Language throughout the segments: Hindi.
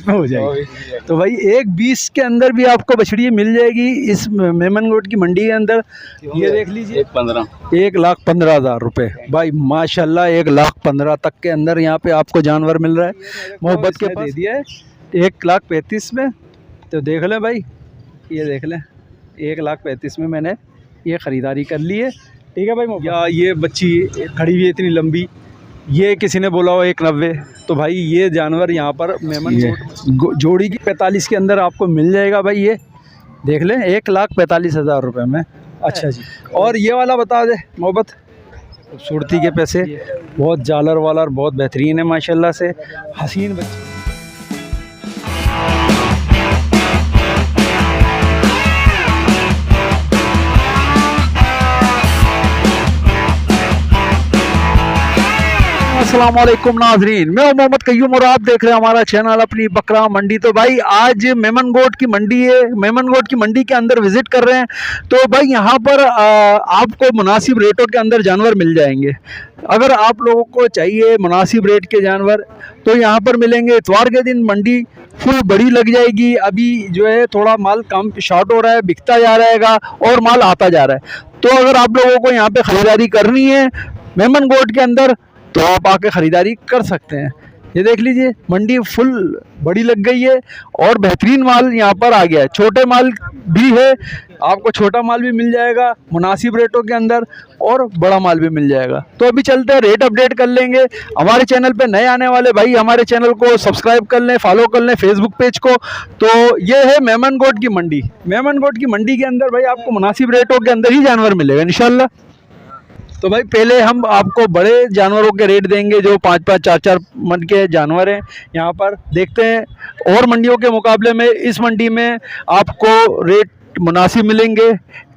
में हो जाएगी। तो भाई 1,20 के अंदर भी आपको बछड़ी मिल जाएगी इस मेमनगोट की मंडी के अंदर। ये देख लीजिए 1,15,000 रुपये भाई माशाल्लाह, 1,15,000 तक के अंदर यहाँ पे आपको जानवर मिल रहा है। मोहब्बत के पास दे दिया है 1,35,000 में। तो देख लें भाई, ये देख लें 1,35,000 में मैंने ये ख़रीदारी कर ली है। ठीक है भाई। या ये बच्ची खड़ी हुई है इतनी लंबी, ये किसी ने बोला हो 1,90। तो भाई ये जानवर यहाँ पर मेमन जोड़ी की 45 के अंदर आपको मिल जाएगा भाई। ये देख लें 1,45,000 रुपये में। अच्छा जी, और ये वाला बता दे मोहब्बत, खूबसूरती के पैसे, बहुत जालर वालर बहुत बेहतरीन है माशाल्लाह से, हसीन बच्ची। अस्सलाम वालेकुम नाजरीन, मैं हूं मोहम्मद कय्यूम और आप देख रहे हैं हमारा चैनल अपनी बकरा मंडी। तो भाई आज मेमनगोट की मंडी है, मेमनगोट की मंडी के अंदर विजिट कर रहे हैं। तो भाई यहाँ पर आपको मुनासिब रेटों के अंदर जानवर मिल जाएंगे। अगर आप लोगों को चाहिए मुनासिब रेट के जानवर तो यहाँ पर मिलेंगे। इतवार के दिन मंडी फुल बड़ी लग जाएगी। अभी जो है थोड़ा माल कम शॉर्ट हो रहा है, बिकता जा रहेगा और माल आता जा रहा है। तो अगर आप लोगों को यहाँ पे ख़रीदारी करनी है मेमनगोट के अंदर तो आप आके ख़रीदारी कर सकते हैं। ये देख लीजिए मंडी फुल बड़ी लग गई है और बेहतरीन माल यहाँ पर आ गया है। छोटे माल भी है, आपको छोटा माल भी मिल जाएगा मुनासिब रेटों के अंदर और बड़ा माल भी मिल जाएगा। तो अभी चलते हैं, रेट अपडेट कर लेंगे। हमारे चैनल पे नए आने वाले भाई हमारे चैनल को सब्सक्राइब कर लें, फॉलो कर लें फेसबुक पेज को। तो ये है मेमनगोट की मंडी। मेमनगोट की मंडी के अंदर भाई आपको मुनासिब रेटों के अंदर ही जानवर मिलेगा इंशाल्लाह। तो भाई पहले हम आपको बड़े जानवरों के रेट देंगे जो 5-5, 4-4 मन के जानवर हैं यहाँ पर। देखते हैं और मंडियों के मुकाबले में इस मंडी में आपको रेट मुनासिब मिलेंगे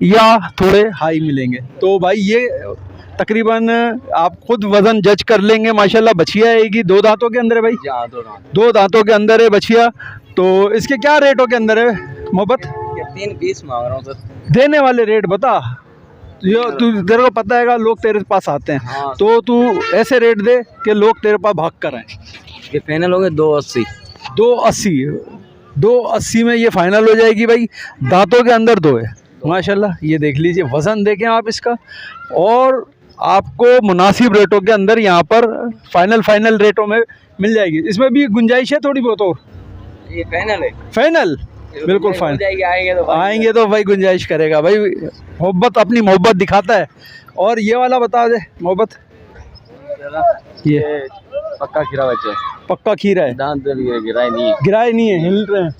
या थोड़े हाई मिलेंगे। तो भाई ये तकरीबन आप खुद वज़न जज कर लेंगे। माशाल्लाह बछिया आएगी, 2 दांतों के अंदर है भाई, 2 दांतों के अंदर है बछिया। तो इसके क्या रेटों के अंदर है मोहब्बत? 3,20 मांग रहा हूँ सर। देने वाले रेट बता, जो तू तेरे को पता है लोग तेरे पास आते हैं। हाँ। तो तू ऐसे रेट दे कि लोग तेरे पास भाग कर आए। ये फाइनल हो गए 2,80। 2,80, 2,80 में ये फाइनल हो जाएगी भाई। दांतों के अंदर 2 है माशाल्लाह। ये देख लीजिए, वज़न देखें आप इसका, और आपको मुनासिब रेटों के अंदर यहाँ पर फाइनल रेटों में मिल जाएगी। इसमें भी गुंजाइश है थोड़ी बहुत और। ये फाइनल है, फाइनल बिल्कुल फाइनल। आएंगे तो भाई गुंजाइश करेगा भाई, मोहब्बत अपनी मोहब्बत दिखाता है। और ये वाला बता दे मोहब्बत, ये पक्का खीरा बच्चा है, पक्का खीरा है, दांत गिराए नहीं है, गिराए नहीं है, हिल रहे हैं,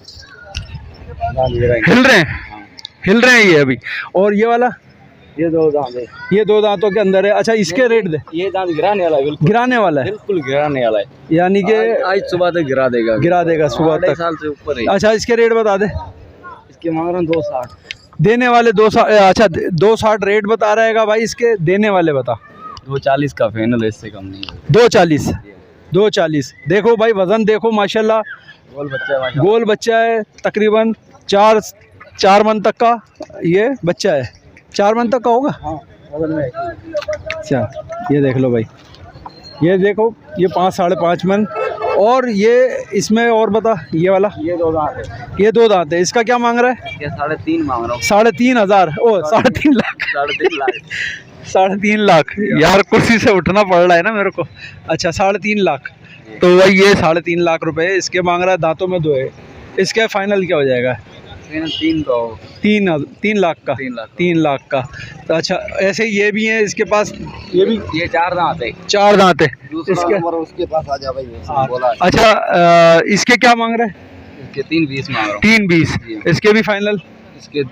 हिल रहे हैं ये अभी। और ये वाला, ये 2 दांत है, ये 2 दांतों के अंदर है। अच्छा इसके रेट दे। ये दांत गिराने वाला है, बिल्कुल गिराने वाला है, बिल्कुल गिराने वाला है, यानी कि आज सुबह तक गिरा देगा सुबह तक। साल से ऊपर है। अच्छा इसके रेट बता दे। इसके मांग रहा हूँ 2,60 देने वाले 2,60। अच्छा 2,60 रेट बता रहेगा भाई, इसके देने वाले बता। 2,40 का फाइनल है, इससे कम नहीं है। 2,40, 2,40। देखो भाई वज़न देखो माशाल्लाह, गोल बच्चा है तकरीबन 4 मन तक का ये बच्चा है। 4 मन तक का होगा। हाँ, बगल में। अच्छा ये देख लो भाई, ये देखो ये 5-5.5 मन। और ये इसमें और बता, ये वाला, ये 2 दांत है, ये 2 दांत है। इसका क्या मांग रहा है? ये 3.5 मांग रहा हूँ। 3,500। ओ 3.5 लाख, 3.5 लाख, 3.5 लाख यार, कुर्सी से उठना पड़ रहा है ना मेरे को। अच्छा 3.5 लाख। तो भाई ये 3.5 लाख रुपए इसके मांग रहा है, दांतों में 2 है। इसका फाइनल क्या हो जाएगा? 3 का हो, 3 लाख का, 3 लाख का। तो अच्छा ऐसे ये भी है इसके पास, ये भी, ये 4 दांत है, 4 दांत है इसके उसके पास आ जा भाई, बोला। अच्छा इसके क्या मांग रहे हैं? इसके 3.20 मांग रहा हूँ। 3.20। इसके भी फाइनल? इसके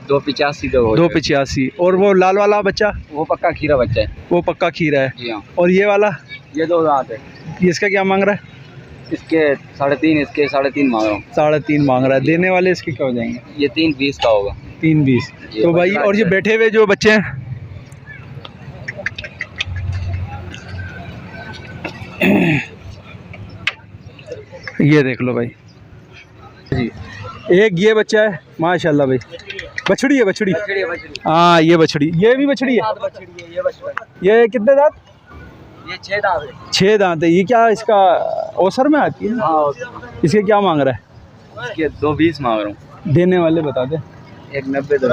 2,85 का हो। 2,85। और वो लाल वाला बच्चा? वो पक्का खीरा बच्चा है, वो पक्का खीरा है। जी हाँ। और ये वाला? ये 2 दांत है। इसका क्या मांग रहा है? इसके 3.5, इसके 3.5 मांग रहा हूँ। 3.5 मांग रहा है। देने वाले इसके क्या हो जाएंगे? ये 3.20 का होगा। 3.20। तो भाई और ये बैठे हुए जो बच्चे हैं, ये देख लो भाई जी। एक ये बच्चा है माशाल्लाह भाई, बछड़ी है, बछड़ी। हाँ ये बछड़ी, ये भी बछड़ी है। ये कितने दांत? ये 6 दांत है। 6 दांत है। ये क्या इसका ओसर में आती है? हाँ, इसके क्या मांग रहा है? इसके 220 मांग रहा हूँ। देने वाले बता दे। 190 दो।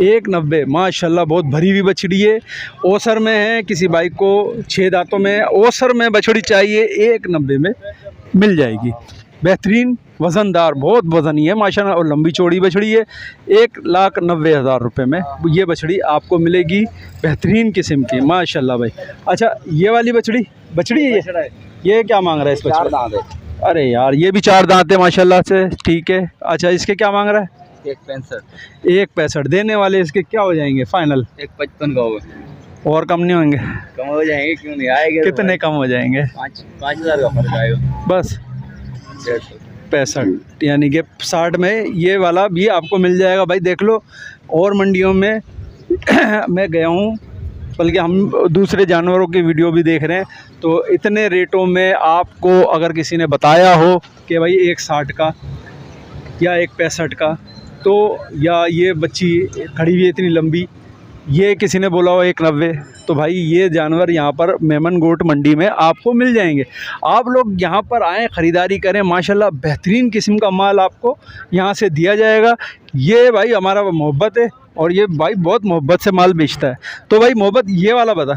190। माशाल्लाह बहुत भरी हुई बछड़ी है, ओसर में है। किसी भाई को 6 दांतों में ओसर में बछड़ी चाहिए, 190 में मिल जाएगी। बेहतरीन वज़नदार, बहुत वज़नी है माशाल्लाह, और लंबी चौड़ी बछड़ी है। 1,90,000 रुपये में ये बछड़ी आपको मिलेगी, बेहतरीन किस्म की माशाल्लाह भाई। अच्छा, ये वाली बछड़ी है ये क्या मांग रहा है? इसको 4 दांत है। अरे यार, ये भी 4 दांत है माशाल्लाह से, ठीक है। अच्छा, इसके क्या मांग रहा है? 165। 165 देने वाले इसके क्या हो जाएंगे फाइनल? 155 का होगा। और कम नहीं होंगे? कम हो जाएंगे, क्यों नहीं आएंगे? कितने कम हो जाएंगे? 5,000 का फर्क आएगा बस 65, यानी कि 60 में ये वाला भी आपको मिल जाएगा भाई। देख लो, और मंडियों में मैं गया हूँ, बल्कि हम दूसरे जानवरों की वीडियो भी देख रहे हैं, तो इतने रेटों में आपको अगर किसी ने बताया हो कि भाई 160 का या 165 का, तो या ये बच्ची खड़ी हुई है इतनी लंबी, ये किसी ने बोला हो 190, तो भाई ये जानवर यहाँ पर मेमन गोट मंडी में आपको मिल जाएंगे। आप लोग यहाँ पर आएँ, ख़रीदारी करें, माशाल्लाह बेहतरीन किस्म का माल आपको यहाँ से दिया जाएगा। ये भाई हमारा मोहब्बत है, और ये भाई बहुत मोहब्बत से माल बेचता है। तो भाई मोहब्बत, ये वाला बता।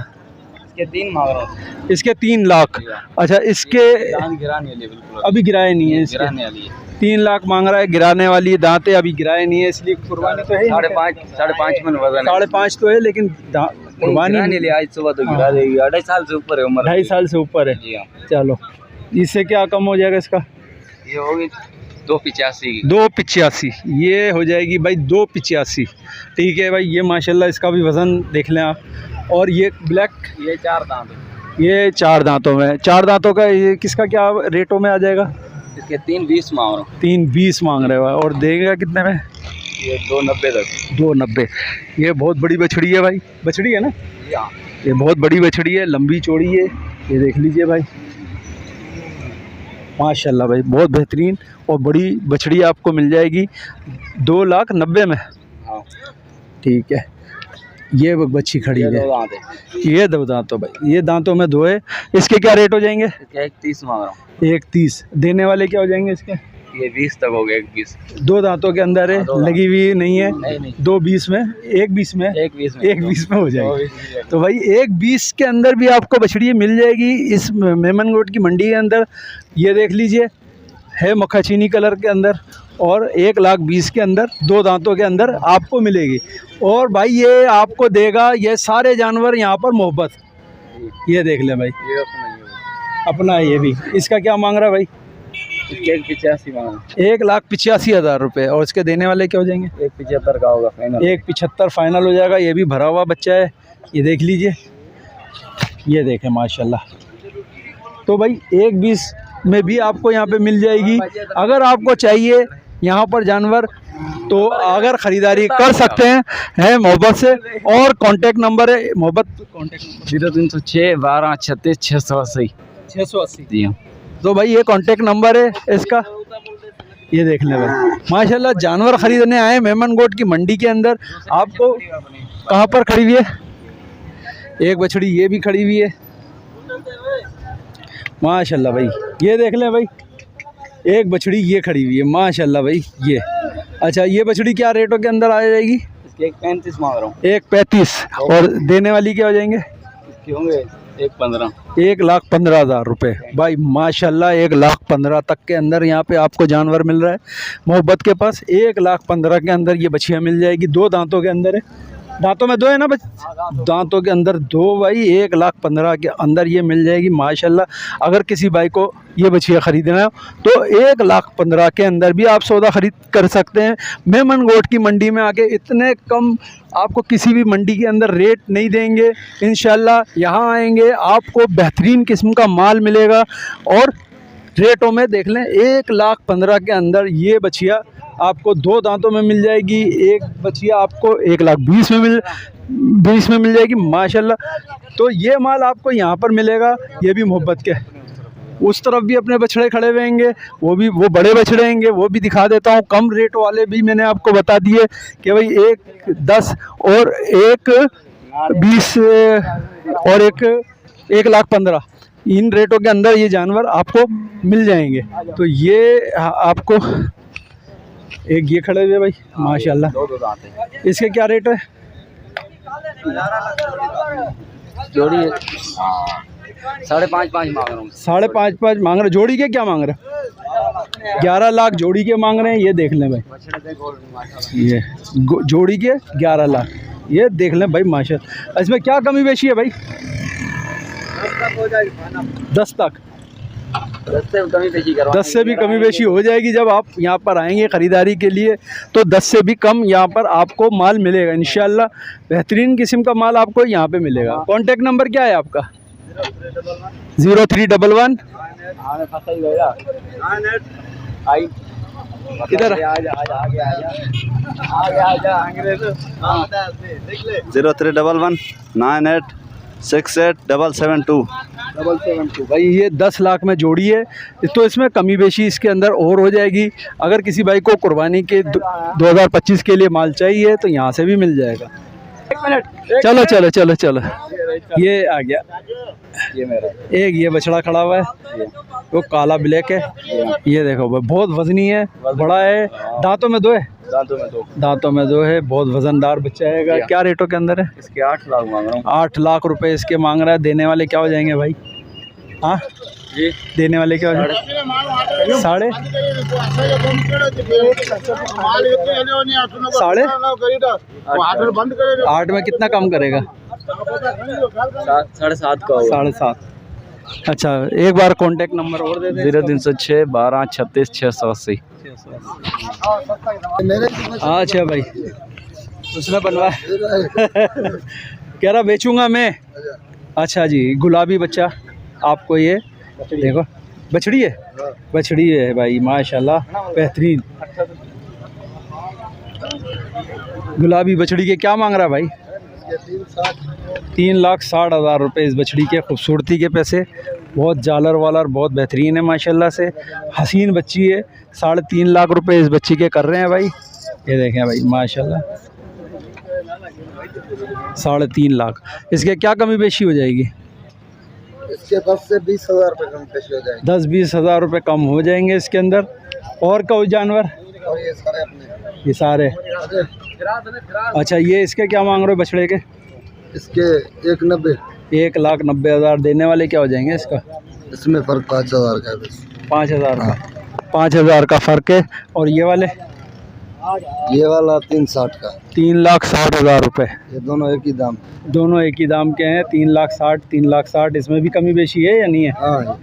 इसके 3 मांग रहा हूँ। इसके 3 लाख। अच्छा, इसके गिराने वाली बिल्कुल अभी गिराए नहीं है, इसके गिराने वाली है। 3 लाख मांग रहा है, गिराने वाली दांतें अभी गिराए नहीं है, इसलिए कुर्बानी तो है। 5.5 मन वजन है। 5.5 तो है, लेकिन कुर्बानी लिए आज सुबह तो गिरा देगी। 2.5 साल से ऊपर है उम्र। 2.5 साल से ऊपर है। जी हाँ। चलो, इससे क्या कम हो जाएगा इसका? ये होगी 285 की। 285 ये हो जाएगी भाई, 285। ठीक है भाई, ये माशाल्लाह इसका भी वज़न देख लें आप। और ये ब्लैक, ये 4 दांत है। ये 4 दांतों में, 4 दांतों का ये किसका क्या रेटों में आ जाएगा? इसके 320 मांग रहा हूँ। 320 मांग रहे हो, और देगा कितने में? ये 290 तक। 290। ये बहुत बड़ी बछड़ी है भाई, बछड़ी है ना? हाँ। ये बहुत बड़ी बछड़ी है, लंबी चौड़ी है, ये देख लीजिए भाई माशाल्लाह भाई, बहुत बेहतरीन और बड़ी बछड़ी आपको मिल जाएगी 2,90,000 में। हाँ। ठीक है, ये बच्ची खड़ी है, 2 दांत है। ये 2 दांतों भाई, ये दांतों में 2 है। इसके क्या रेट हो जाएंगे? इसके 130 मांग रहा हूँ। 130 देने वाले क्या हो जाएंगे इसके? ये 20 तक हो गया। 120 2 दांतों के अंदर है, हाँ, 2 दांत। लगी हुई नहीं है। नहीं 220 में, 120 में, 120 में हो जाएगी। तो भाई 120 के अंदर भी आपको बछड़ी मिल जाएगी इस मेमन गोट की मंडी के अंदर। ये देख लीजिए, है मक्खा-चीनी कलर के अंदर, और 1,20,000 के अंदर 2 दांतों के अंदर आपको मिलेगी। और भाई ये आपको देगा ये सारे जानवर यहाँ पर मोहब्बत। ये देख ले भाई, ये अपना है ये भी। इसका क्या मांग रहा है भाई? इसके 185 मांग रहा हूँ। 1,85,000 रुपये। और इसके देने वाले क्या हो जाएंगे? 175 का होगा फाइनल। 175 फाइनल हो जाएगा। ये भी भरा हुआ बच्चा है, ये देख लीजिए, ये देखें माशाल्लाह। तो भाई 120 में भी आपको यहाँ पे मिल जाएगी। अगर आपको चाहिए यहाँ पर जानवर, तो अगर ख़रीदारी कर सकते हैं मोहब्बत से। और कांटेक्ट नंबर है मोहब्बत, कांटेक्ट नंबर 0306 12 36 680। 680। जी हाँ। तो भाई ये कांटेक्ट नंबर है इसका, ये देख लें भाई माशाल्लाह। जानवर ख़रीदने आए मेमन गोट की मंडी के अंदर। आपको कहाँ पर खड़ी हुई है? एक बछड़ी ये भी खड़ी हुई है माशाल्लाह भाई, ये देख लें भाई। एक बछड़ी ये खड़ी हुई है माशाल्लाह भाई, ये। अच्छा, ये बछड़ी क्या रेटों के अंदर आ जाएगी? इसके 135 मांग रहा हूँ। 135। और देने वाली क्या हो जाएंगे? इसके होंगे 115। 1,15,000 रुपये भाई माशाल्लाह। 1,15,000 तक के अंदर यहाँ पे आपको जानवर मिल रहा है मोहब्बत के पास। 1,15,000 के अंदर ये बछिया मिल जाएगी। 2 दांतों के अंदर है, दांतों में 2 है ना बच, दांतों के अंदर 2 भाई। 1,15,000 के अंदर ये मिल जाएगी माशाल्लाह। अगर किसी भाई को ये बछिया ख़रीदना है तो 1,15,000 के अंदर भी आप सौदा ख़रीद कर सकते हैं। मेमन गोट की मंडी में आके इतने कम आपको किसी भी मंडी के अंदर रेट नहीं देंगे। इंशाल्लाह यहाँ आएंगे आपको बेहतरीन किस्म का माल मिलेगा। और रेटों में देख लें, 1,15,000 के अंदर ये बछिया आपको 2 दांतों में मिल जाएगी। एक बछिया आपको 1,20,000 में मिल जाएगी माशाल्लाह। तो ये माल आपको यहाँ पर मिलेगा, ये भी मोहब्बत के। उस तरफ भी अपने बछड़े खड़े हुएंगे, वो बड़े बछड़े होंगे, वो भी दिखा देता हूँ। कम रेट वाले भी मैंने आपको बता दिए कि भाई 1,10 और 1,20 और 1 1,15,000 इन रेटों के अंदर ये जानवर आपको मिल जाएंगे। तो ये आपको एक ये खड़े हुए भाई माशाल्लाह, दो दांत है। इसके क्या रेट है? जोड़ी 5.5 मांग रहा हूँ। 5.5 मांग रहे, जोड़ी के क्या मांग रहे? 11 लाख जोड़ी के मांग रहे हैं। ये देख लें भाई, ये जोड़ी के 11 लाख, ये देख लें भाई माशाल्लाह। इसमें क्या कमी बेशी है भाई? 10 तक, 10 से भी कमी बेशी हो जाएगी। जब आप यहाँ पर आएंगे ख़रीदारी के लिए तो 10 से भी कम यहाँ पर आपको माल मिलेगा इंशाल्लाह। बेहतरीन किस्म का माल आपको यहाँ पे मिलेगा। कॉन्टेक्ट नंबर क्या है आपका? 0311 इधर 0311 98687772। भाई ये 10 लाख में जोड़ी है, तो इसमें कमी बेशी इसके अंदर और हो जाएगी। अगर किसी भाई को कुर्बानी के 2025 के लिए माल चाहिए तो यहाँ से भी मिल जाएगा। चलो चलो चलो चलो, ये आ गया, ये मेरा एक ये बछड़ा खड़ा हुआ है, वो काला ब्लैक है। ये देखो भाई बहुत वजनी है, बड़ा है, दांतों में दो है, दांतों में दो है, बहुत वजनदार बच्चा है। क्या रेटों के अंदर है? इसके 8 लाख मांग रहा हूँ। 8 लाख रुपए इसके मांग रहा है। देने वाले क्या हो जाएंगे भाई? हाँ जी, देने वाले क्या हो जाएंगे? 8.5 8 में कितना कम करेगा? 7.5 का होगा। 7.5। अच्छा एक बार कांटेक्ट नंबर और दे दें। 0306 12 36 680। अच्छा भाई उसने बनवाया कह रहा बेचूंगा मैं। अच्छा जी, गुलाबी बच्चा आपको ये देखो, बछड़ी है, बछड़ी है भाई माशाल्लाह बेहतरीन। गुलाबी बछड़ी के क्या मांग रहा है भाई? 3,60,000 रुपये इस बछड़ी के। खूबसूरती के पैसे, बहुत जालर वालर बहुत बेहतरीन है माशाल्लाह से, हसीन बच्ची है। 3.5 लाख रुपए इस बच्ची के कर रहे हैं भाई। ये देखें भाई माशाल्लाह 3.5 लाख। इसके क्या कमी बेशी हो जाएगी? इसके 10 से 20,000 रुपये कम पेश हो जाएंगे। 10-20 हज़ार रुपये कम हो जाएंगे इसके अंदर। और कोई जानवर? और ये सारे अपने, ये सारे। अच्छा ये इसके क्या मांग रहे हो बछड़े के? इसके 1,90,000। 1,90,000। देने वाले क्या हो जाएंगे इसका? इसमें फ़र्क 5,000 का है बस। 5,000 का, 5,000 का फ़र्क है। और ये वाले? ये वाला 3,60 का, 3,60,000 रुपये। ये दोनों एक ही दाम। दोनों एक ही दाम के हैं, 3,60,000 3,60,000। इसमें भी कमी बेशी है या नहीं है? हाँ,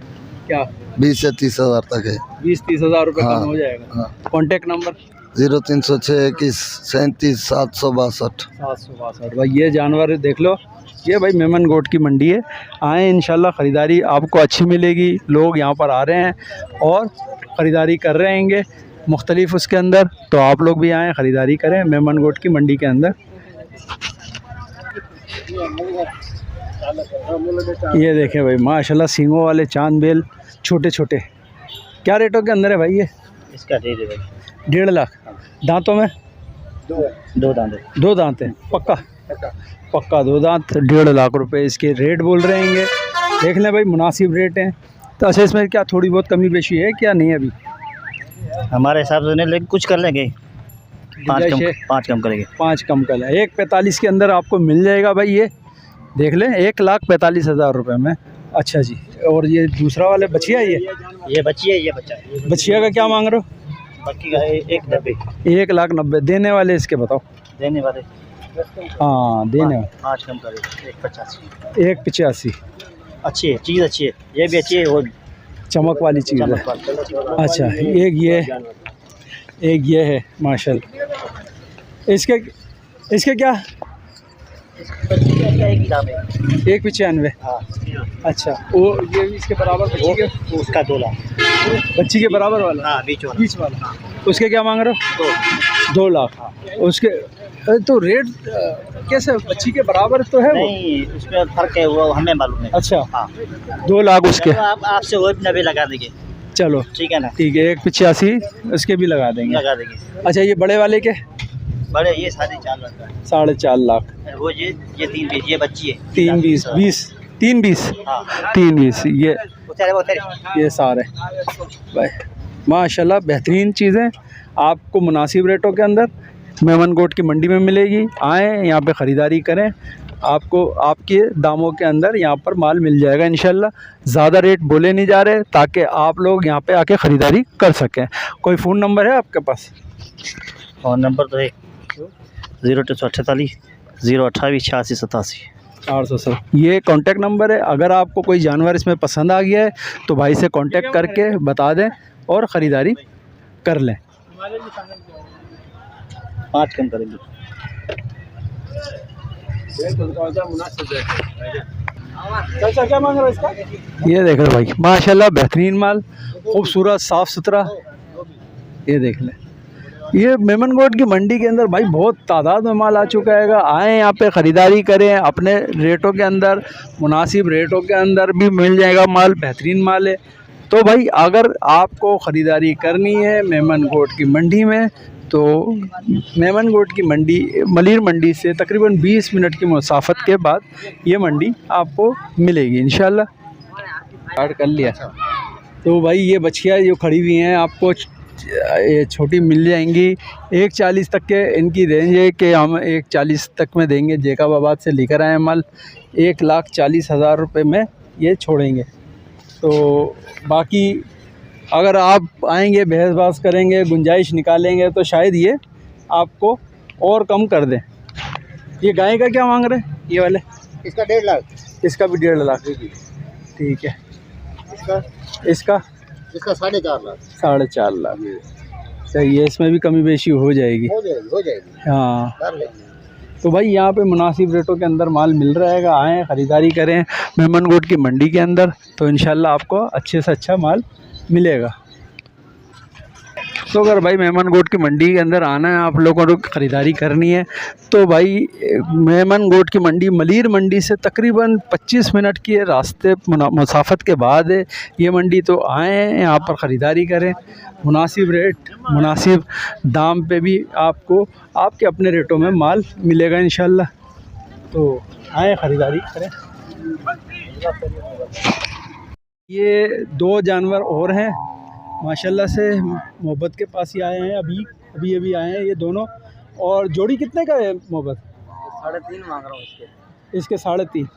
क्या 20 से 30,000 तक है। 20-30 हज़ार रुपये हाँ, कम हो जाएगा। हाँ। Contact number 0306 21 37 762। 762। भाई ये जानवर देख लो, ये भाई मेमन गोट की मंडी है। आए इंशाल्लाह ख़रीदारी आपको अच्छी मिलेगी। लोग यहाँ पर आ रहे हैं और ख़रीदारी कर रहे हैंगे मुख्तलिफ उसके अंदर, तो आप लोग भी आएँ ख़रीदारी करें मेमन गोट की मंडी के अंदर। ये देखें भाई माशाल्लाह सींगों वाले चांद बेल छोटे छोटे। क्या रेटों के अंदर है भाई ये? इसका दे दे भाई 1.5 लाख। दांतों में? दो दांत। 2 दांत हैं पक्का? पक्का 2 दांत। 1.5 लाख रुपए इसके रेट बोल रहे हैं। देख लें भाई मुनासिब रेट हैं। तो अच्छा इसमें क्या थोड़ी बहुत कमी बेशी है क्या नहीं अभी? हमारे हिसाब से नहीं, लेकिन कुछ कर लेंगे। 5 कम करेंगे। 5 कम कर लें। 1,45 के अंदर आपको मिल जाएगा भाई। ये देख लें 1,45,000 रुपये में। अच्छा जी, और ये दूसरा वाले बछिया? ये बच्ची है, ये बच्चा। बछिया का क्या मांग रहे हो? बाकी का 1,90,000। 1,90,000। देने वाले इसके बताओ? देने वाले हाँ देने वाले 5 कम करेंगे। 1,85। 1,85। अच्छी है, चीज़ अच्छी है, ये भी अच्छी है, वो चमक वाली चीज़ है। अच्छा एक ये है माशाल्लाह। इसके क्या? 1,95। अच्छा वो ये इसके बराबर बच्ची के? उसका 2 लाख। बच्ची के बराबर वाला? हाँ, बीच वाला। उसके क्या मांग रहे हो? 2 लाख। उसके तो रेट कैसे बच्ची के बराबर तो है? नहीं, उसमें फ़र्क है, वो हमें मालूम है। अच्छा हाँ। 2 लाख उसके। आपसे वो 90 लगा देंगे। चलो ठीक है ना? ठीक है। 1,85 उसके भी लगा देंगे। लगा देंगे। अच्छा ये बड़े वाले के? बड़े ये 4.5 लाख का है। 4.5 लाख। वो ये 3 बीस, ये बच्ची है। 3 20 320 हाँ 320 ये वो तेरे ये सारे भाई माशाल्लाह बेहतरीन चीज़ें आपको मुनासिब रेटों के अंदर मेमन गोट की मंडी में मिलेगी। आएँ यहाँ पे ख़रीदारी करें, आपको आपके दामों के अंदर यहाँ पर माल मिल जाएगा इंशाल्लाह। ज़्यादा रेट बोले नहीं जा रहे ताकि आप लोग यहाँ पे आके ख़रीदारी कर सकें। कोई फ़ोन नंबर है आपके पास? और नंबर तो है 0248 028 86 87। 400 ये कांटेक्ट नंबर है। अगर आपको कोई जानवर इसमें पसंद आ गया है तो भाई से कांटेक्ट करके बता दें और ख़रीदारी कर लें। 5 कम करेंगे। क्या मांग रहा है इसका? ये देख रहे भाई माशाल्लाह बेहतरीन माल, खूबसूरत साफ़ सुथरा। ये देख लें, ये मेमन गोट की मंडी के अंदर भाई बहुत तादाद में माल आ चुका है। आएँ यहाँ पे ख़रीदारी करें, अपने रेटों के अंदर मुनासिब रेटों के अंदर भी मिल जाएगा माल, बेहतरीन माल है। तो भाई अगर आपको ख़रीदारी करनी है मेमन गोट की मंडी में तो मेमन गोट की मंडी मलीर मंडी से तकरीबन 20 मिनट की मुसाफत के बाद ये मंडी आपको मिलेगी इंशाल्लाह। स्टार्ट कर लिया। तो भाई ये बछिया जो खड़ी हुई हैं आपको ये छोटी मिल जाएंगी। 140 तक के इनकी रेंज है कि हम 140 तक में देंगे। जेकाबाद से लेकर आए माल 1,40,000 रुपये में ये छोड़ेंगे। तो बाकी अगर आप आएंगे बहस बास करेंगे गुंजाइश निकालेंगे तो शायद ये आपको और कम कर दें। ये गाय का क्या मांग रहे हैं ये वाले? इसका 1.5 लाख। इसका भी 1.5 लाख। ठीक है। इसका 4.5 लाख। 4.5 लाख सही है। इसमें भी कमी बेशी हो जाएगी। हो जाएगी। हाँ कर लेंगे। तो भाई यहाँ पे मुनासिब रेटों के अंदर माल मिल रहेगा। आएँ ख़रीदारी करें मेमन गोट की मंडी के अंदर तो इंशाल्लाह आपको अच्छे से अच्छा माल मिलेगा। तो अगर भाई मेमन गोट की मंडी के अंदर आना है, आप लोगों को ख़रीदारी करनी है तो भाई मेमन गोट की मंडी मलीर मंडी से तकरीबन 25 मिनट की रास्ते मुसाफत के बाद है ये मंडी। तो आएँ यहाँ पर ख़रीदारी करें, मुनासिब रेट मुनासिब दाम पे भी आपको आपके अपने रेटों में माल मिलेगा इंशाल्लाह। तो आएँ ख़रीदारी करें। ये 2 जानवर और हैं माशाल्लाह से मोहब्बत के पास ही आए हैं, अभी आए हैं ये दोनों। और जोड़ी कितने का है मोहब्बत? 3.5 मांग रहा हूँ इसके 3.5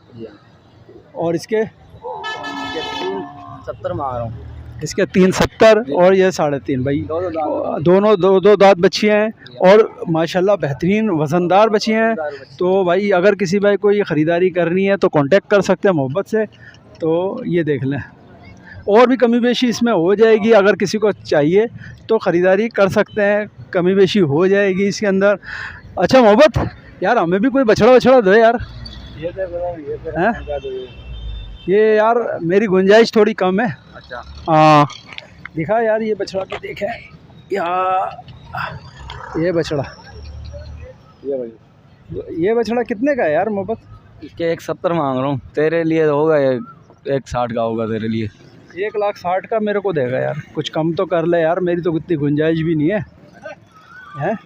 और इसके 370 मांग रहा हूँ। इसके 370 और ये 3.5 भाई दोनों दो दांत बच्चियाँ हैं और माशाल्लाह बेहतरीन वज़नदार बच्चियाँ हैं। तो भाई अगर किसी भाई को ये ख़रीदारी करनी है तो कांटेक्ट कर सकते हैं मोहब्बत से। तो ये देख लें और भी कमी बेशी इसमें हो जाएगी। अगर किसी को चाहिए तो ख़रीदारी कर सकते हैं, कमी बेशी हो जाएगी इसके अंदर। अच्छा मोहब्बत यार हमें भी कोई बछड़ा दो यार। हैं? ये यार मेरी गुंजाइश थोड़ी कम है। अच्छा हाँ दिखा यार ये बछड़ा भी देखे यार। ये बछड़ा ये बछड़ा कितने का है यार मोहब्बत? इसके 170 मांग रहा हूँ। तेरे लिए होगा 160 का होगा तेरे लिए। 1,60,000 का मेरे को देगा यार, कुछ कम तो कर ले यार। मेरी तो इतनी गुंजाइश भी नहीं है। हैं?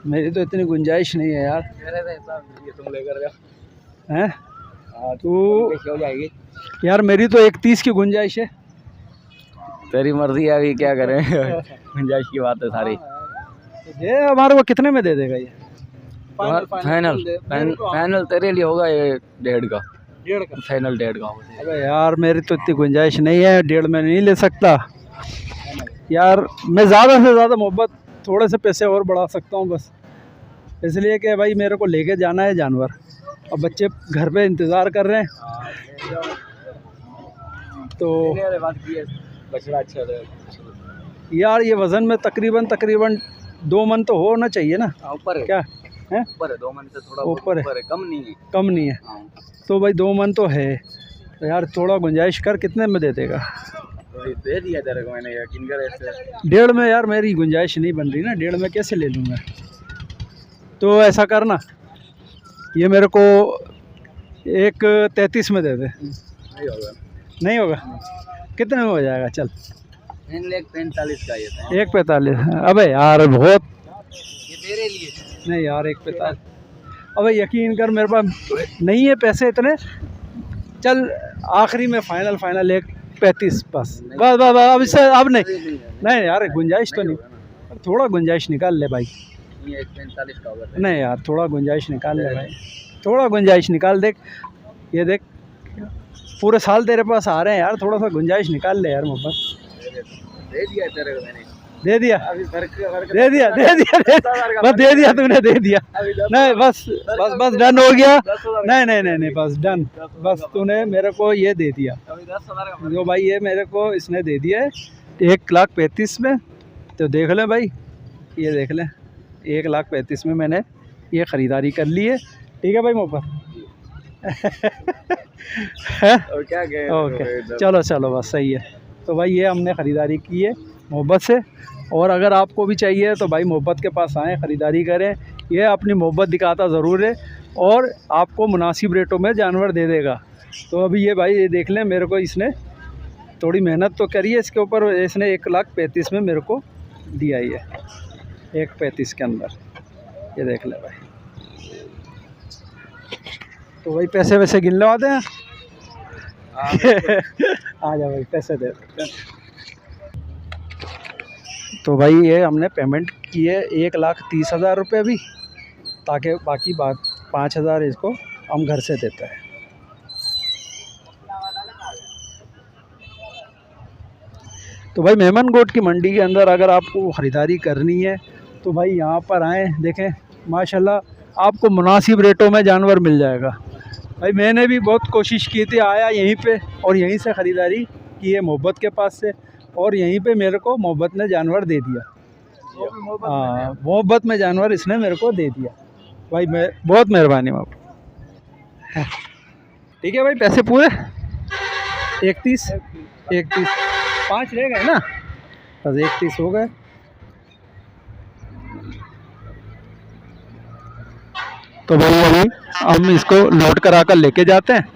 मेरी तो इतनी गुंजाइश नहीं है यार। तुम लेकर जाओ। हैं? तू हो जाएगी यार मेरी तो 1,30 की गुंजाइश है। तेरी मर्जी है, अभी क्या करें। गुंजाइश की बात है सारी। ये हमारे को कितने में दे देगा ये? फाइनल तेरे लिए होगा ये 1.5 का। 1.5 का फाइनल 1.5 का। अबे यार मेरी तो इतनी गुंजाइश नहीं है, 1.5 में नहीं ले सकता यार। मैं ज़्यादा से ज़्यादा मोहब्बत थोड़े से पैसे और बढ़ा सकता हूँ बस, इसलिए कि भाई मेरे को लेके जाना है जानवर। अब बच्चे घर पे इंतज़ार कर रहे हैं। तो बछड़ा अच्छा यार ये वज़न में तकरीबन 2 मन तो होना चाहिए ना। ऊपर है क्या है? ऊपर है 2 मन से थोड़ा ऊपर है, कम नहीं है। तो भाई 2 मन तो है। तो यार थोड़ा गुंजाइश कर, कितने में दे देगा? दे दिया तेरे को मैंने, यकीन कर। ऐसे 1.5 में यार मेरी गुंजाइश नहीं बन रही ना, 1.5 में कैसे ले लूँगा। तो ऐसा करना ये मेरे को 1,33 में दे दे। नहीं होगा? कितने में हो जाएगा? चल 1,45 का ये था। 1,45। अबे यार बहुत ये तेरे लिए नहीं यार 1,45। अबे यकीन कर मेरे पास नहीं है पैसे इतने, चल आखिरी में फाइनल 1.35 बस बस बस बस, अब इससे अब नहीं नहीं यार, गुंजाइश तो नहीं, थोड़ा गुंजाइश निकाल ले भाई। ये 45 का होगा। नहीं यार, थोड़ा गुंजाइश निकाल ले भाई, थोड़ा गुंजाइश निकाल। देख ये देख, पूरे साल तेरे पास आ रहे हैं यार, थोड़ा सा गुंजाइश निकाल ले यार मोहब्बत। दे दिया तेरे को मैंने। दे दिया अभी दे दिया बस दे दिया तूने, दे दिया। नहीं बस बस बस डन हो गया। नहीं नहीं नहीं नहीं बस डन, बस तूने मेरे को ये दे दिया। अभी 10,000 का जो भाई ये मेरे को इसने दे दिया है 1,35,000 में। तो देख लें भाई, ये देख लें 1,35,000 में मैंने ये ख़रीदारी कर ली है। ठीक है भाई मोहब्बत। और क्या कहे। ओके चलो चलो बस सही है। तो भाई ये हमने ख़रीदारी की है मोहब्बत से, और अगर आपको भी चाहिए तो भाई मोहब्बत के पास आएँ, ख़रीदारी करें। ये अपनी मोहब्बत दिखाता ज़रूर है और आपको मुनासिब रेटों में जानवर दे देगा। तो अभी ये भाई ये देख लें, मेरे को इसने थोड़ी मेहनत तो करी है इसके ऊपर, इसने 1,35,000 में मेरे को दिया ही है, 1,35,000 के अंदर। ये देख ले भाई। तो भाई पैसे वैसे गिन लवाते हैं। आ जा भाई, पैसे दे। तो भाई ये हमने पेमेंट की है 1,30,000 रुपये अभी, ताकि बाकी 5,000 इसको हम घर से देते हैं। तो भाई मेमन गोट की मंडी के अंदर अगर आपको ख़रीदारी करनी है तो भाई यहाँ पर आएँ, देखें माशाल्लाह आपको मुनासिब रेटों में जानवर मिल जाएगा। भाई मैंने भी बहुत कोशिश की थी, आया यहीं पे और यहीं से ख़रीदारी की है मोहब्बत के पास से, और यहीं पे मेरे को मोहब्बत ने जानवर दे दिया। हाँ मोहब्बत में जानवर इसने मेरे को दे दिया भाई, मैं बहुत मेहरबानी बाप। ठीक है भाई, पैसे पूरे 31 5 रह गए ना, बस 31 हो गए। तो भाई अभी हम इसको लोड करा कर लेके जाते हैं